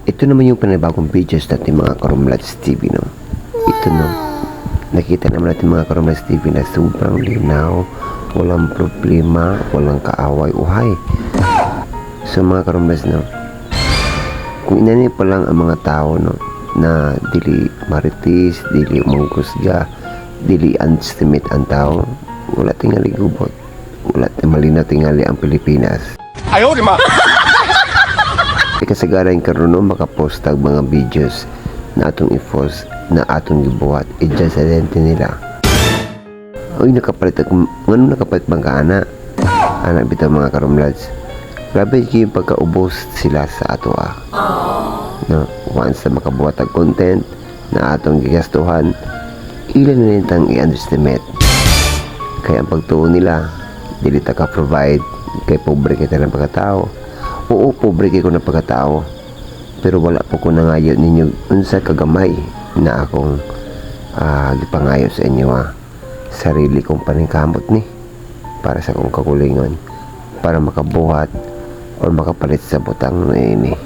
Ito naman yung panibagong videos natin mga Karumlads TV, no? Ito, no? Nakita naman natin mga Karumlads TV na sobrang linaw, walang problema, walang kaaway-uhay. So mga Karumlads, no? Kung inani pa lang ang mga tao, no? Na dili maritis, dili manggusga, dili underestimate ang tao, wala tingali gubot. Wala malinaw tingali ang Pilipinas. Ayaw, di ma! Kasagaran karon no makapost tag mga videos na atong i-post na atong gibuhat i-judge sa dente nila. Oy nakapalit ngano nakapalit bang ana bitaw mga Karumlads. Grabe yung pagkaubos sila sa ato no, once na makabuhat ang content na atong gigastuhan, ilan na nitang i-underestimate. Kaya ang pagtuon nila dili ta ka provide kay pobre kita ng pagkatao. Oo, pobre kay ko ng pagkatao, pero wala po ko nangayo ninyo unsa kagamay na akong gipangayo sa inyo sarili kong paningkamot ni para sa akong kakulingon para makabuhat o makapalit sa butang na ini.